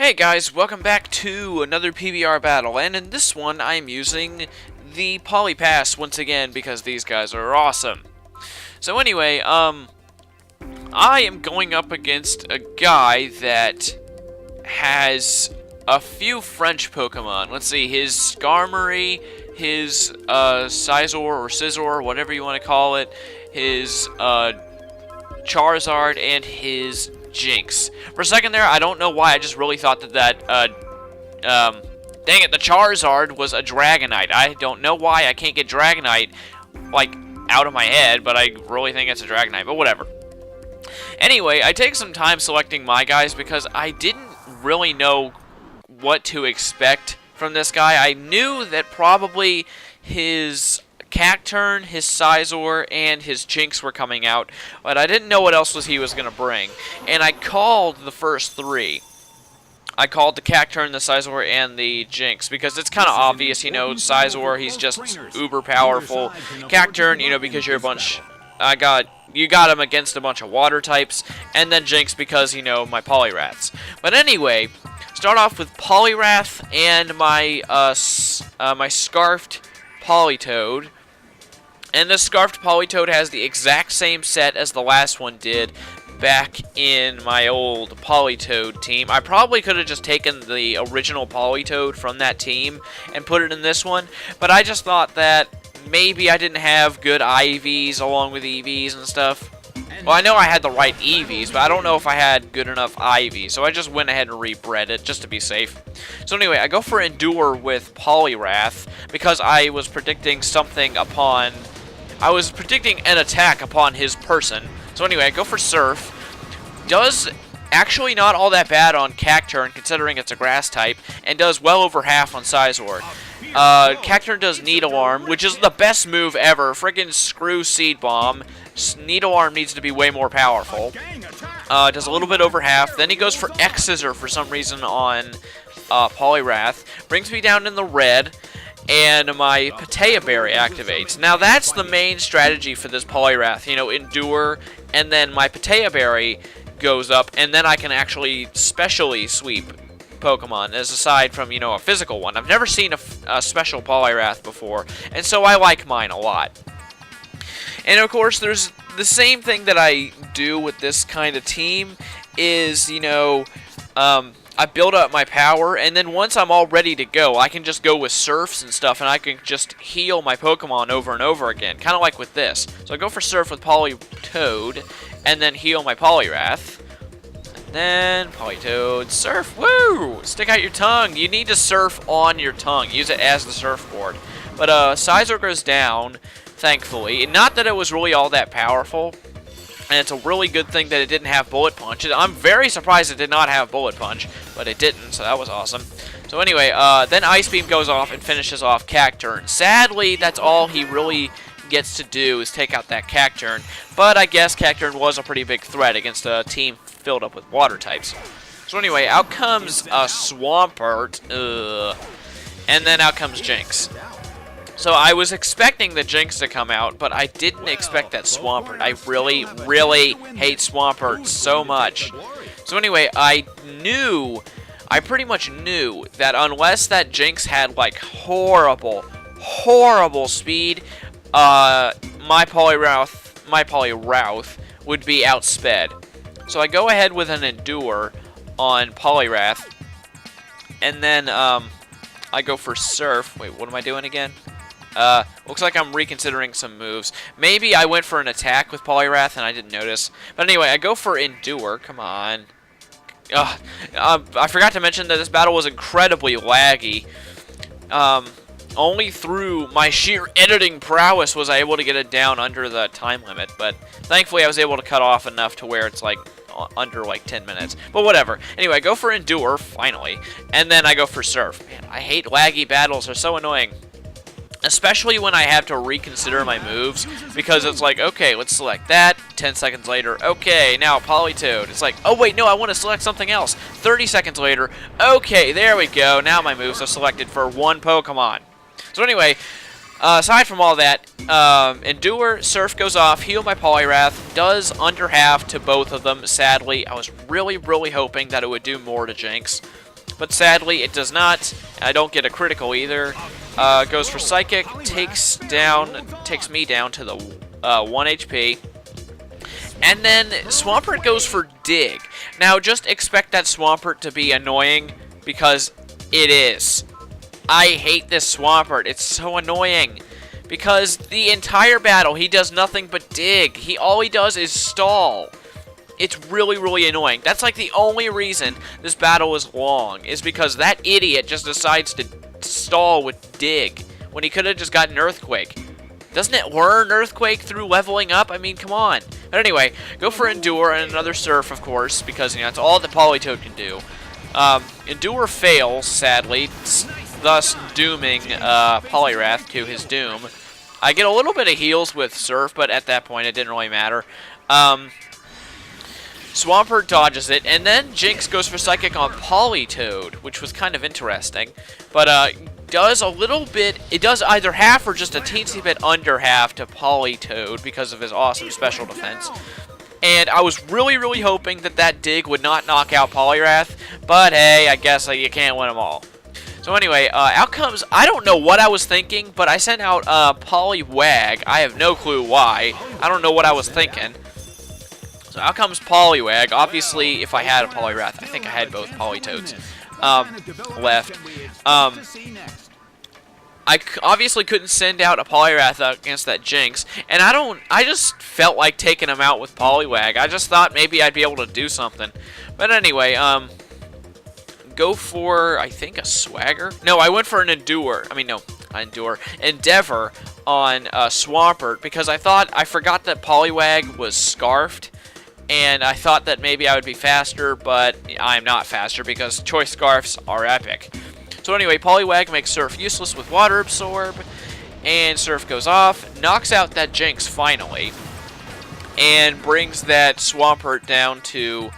Hey guys, welcome back to another PBR battle, and in this one I'm using the Poly Pass once again because these guys are awesome. So anyway, I am going up against a guy that has a few French Pokemon. Let's see, his Skarmory, his Scizor or Scizor, whatever you want to call it, his Charizard, and his Jinx. For a second there, I don't know why, I just really thought that dang it, the Charizard was a Dragonite. I don't know why I can't get Dragonite, like, out of my head, but I really think it's a Dragonite, but whatever. Anyway, I take some time selecting my guys because I didn't really know what to expect from this guy. I knew that probably his Cacturn, his Scizor, and his Jinx were coming out, but I didn't know what else he was going to bring. And I called the first three. I called the Cacturn, the Scizor, and the Jinx, because it's kind of obvious, you know, Scizor, he's just uber powerful. Cacturn, you know, because you're a bunch, you got him against a bunch of water types, and then Jinx because, you know, my Poliwraths. But anyway, start off with Poliwrath and my, my Scarfed Politoed. And this Scarfed Politoed has the exact same set as the last one did back in my old Politoed team. I probably could have just taken the original Politoed from that team and put it in this one, but I just thought that maybe I didn't have good IVs along with EVs and stuff. Well, I know I had the right EVs, but I don't know if I had good enough IVs, so I just went ahead and rebred it just to be safe. So anyway, I go for Endure with Poliwrath because I was predicting something upon... I was predicting an attack upon his person. So anyway, I go for Surf. Does actually not all that bad on Cacturn, considering it's a grass type, and does well over half on Scizor. Cacturn does Needle Arm, which is the best move ever. Friggin' screw Seed Bomb. Needle Arm needs to be way more powerful. Does a little bit over half. Then he goes for X-Scissor for some reason on Poliwrath. Brings me down in the red. And my Patea Berry activates. Now that's the main strategy for this Poliwrath, you know, Endure, and then my Patea Berry goes up, and then I can actually specially sweep Pokemon, as aside from, you know, a physical one. I've never seen a special Poliwrath before, and so I like mine a lot. And of course, there's the same thing that I do with this kind of team is, you know, I build up my power, and then once I'm all ready to go, I can just go with Surfs and stuff, and I can just heal my Pokemon over and over again, kind of like with this. So I go for Surf with Politoed, and then heal my Poliwrath. And then Politoed, Surf, woo! Stick out your tongue. You need to surf on your tongue. Use it as the surfboard. But Scizor goes down, thankfully. Not that it was really all that powerful. And it's a really good thing that it didn't have Bullet Punch. I'm very surprised it did not have Bullet Punch, but it didn't, so that was awesome. So anyway, then Ice Beam goes off and finishes off Cacturn. Sadly, that's all he really gets to do is take out that Cacturn, but I guess Cacturn was a pretty big threat against a team filled up with water types. So anyway, out comes Swampert, and then out comes Jinx. So I was expecting the Jinx to come out, but I didn't expect that Swampert. I really, really hate Swampert so much. So anyway, I pretty much knew that unless that Jinx had like horrible, horrible speed, my Poliwrath would be outsped. So I go ahead with an Endure on Poliwrath, and then I go for Surf. Wait, what am I doing again? Looks like I'm reconsidering some moves. Maybe I went for an attack with Poliwrath and I didn't notice. But anyway, I go for Endure. Come on. I forgot to mention that this battle was incredibly laggy. Only through my sheer editing prowess was I able to get it down under the time limit. But thankfully I was able to cut off enough to where it's like under like 10 minutes. But whatever. Anyway, I go for Endure, finally. And then I go for Surf. Man, I hate laggy battles. They're so annoying. Especially when I have to reconsider my moves, because it's like, okay, let's select that, 10 seconds later, okay, now Politoed. It's like, oh wait, no, I want to select something else. 30 seconds later, okay, there we go, now my moves are selected for one Pokemon. So anyway, aside from all that, Endure, Surf goes off, heal my Poliwrath, does under half to both of them, sadly. I was really, really hoping that it would do more to Jinx. but sadly it does not. I don't get a critical either. Goes for Psychic, takes me down to the 1 HP. And then Swampert goes for Dig. Now, just expect that Swampert to be annoying, because it is. I hate this Swampert. It's so annoying. Because the entire battle, he does nothing but dig. All he does is stall. It's really, really annoying. That's like the only reason this battle is long, is because that idiot just decides to stall with dig, when he could have just gotten Earthquake. Doesn't it learn Earthquake through leveling up? I mean, come on. But anyway, go for Endure and another Surf, of course, because, you know, that's all that Politoed can do. Endure fails, sadly, thus dooming Poliwrath to his doom. I get a little bit of heals with Surf, but at that point it didn't really matter. Swampert dodges it, and then Jinx goes for Psychic on Politoed, which was kind of interesting. But does a little bit, it does either half or just a teensy bit under half to Politoed because of his awesome special defense. And I was really, really hoping that that dig would not knock out Poliwrath, but hey, I guess you can't win them all. So anyway, outcomes, I don't know what I was thinking, but I sent out Poliwag. I have no clue why. I don't know what I was thinking. So out comes Poliwag. Obviously, if I had a Poliwrath, I think I had both Politoads left. I obviously couldn't send out a Poliwrath against that Jinx, and I just felt like taking him out with Poliwag. I just thought maybe I'd be able to do something. But anyway, go for, I think, a Swagger? No, I went for an Endure. I mean, no, Endure. Endeavor on Swampert, because I forgot that Poliwag was Scarfed, and I thought that maybe I would be faster, but I'm not faster, because Choice Scarfs are epic. So anyway, Poliwag makes Surf useless with Water Absorb, and Surf goes off, knocks out that Jinx finally, and brings that Swampert down to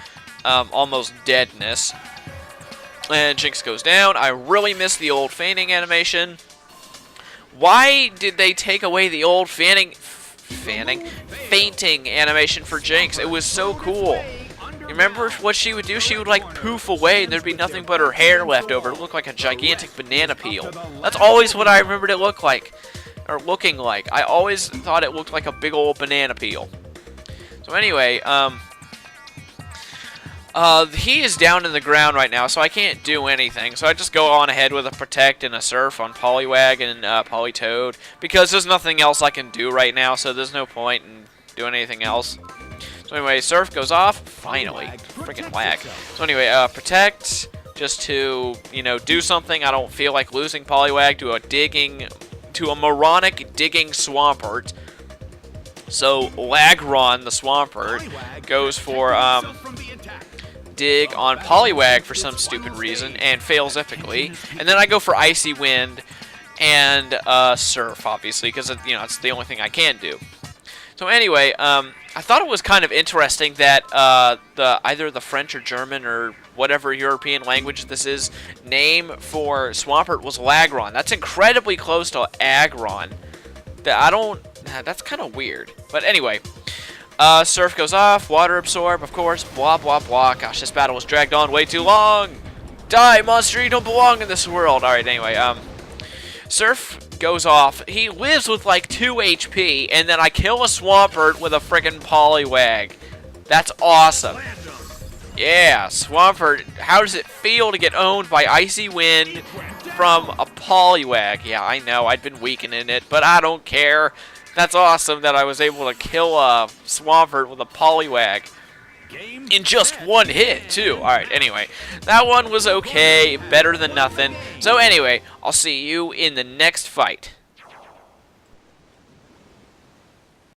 almost deadness. And Jinx goes down. I really miss the old feigning animation. Why did they take away the old fainting animation for Jinx? It was so cool. You remember what she would do? She would like poof away and there'd be nothing but her hair left over. It looked like a gigantic banana peel. That's always what I remembered it looked like. Or looking like. I always thought it looked like a big old banana peel. So anyway, he is down in the ground right now, so I can't do anything. So I just go on ahead with a Protect and a Surf on Poliwag and Politoed, because there's nothing else I can do right now, so there's no point in doing anything else. So anyway, Surf goes off, finally. Freaking lag. So anyway, Protect, just to, you know, do something. I don't feel like losing Poliwag to a moronic digging Swampert. So Lagron, the Swampert, goes for, dig on Poliwag for some stupid reason and fails epically, and then I go for Icy Wind and Surf, obviously, because you know it's the only thing I can do. So anyway, I thought it was kind of interesting that either the French or German or whatever European language this is name for Swampert was Lagron. That's incredibly close to Aggron. That's kind of weird. But anyway. Surf goes off, Water Absorb, of course, blah, blah, blah. Gosh, this battle was dragged on way too long. Die, monster, you don't belong in this world. Alright, anyway, Surf goes off. He lives with like 2 HP, and then I kill a Swampert with a friggin' Poliwag. That's awesome. Yeah, Swampert, how does it feel to get owned by Icy Wind from a Poliwag? Yeah, I know, I'd been weakening it, but I don't care. That's awesome that I was able to kill a Swampert with a Poliwag in just 1 hit, too. Alright, anyway, that one was okay, better than nothing. So anyway, I'll see you in the next fight.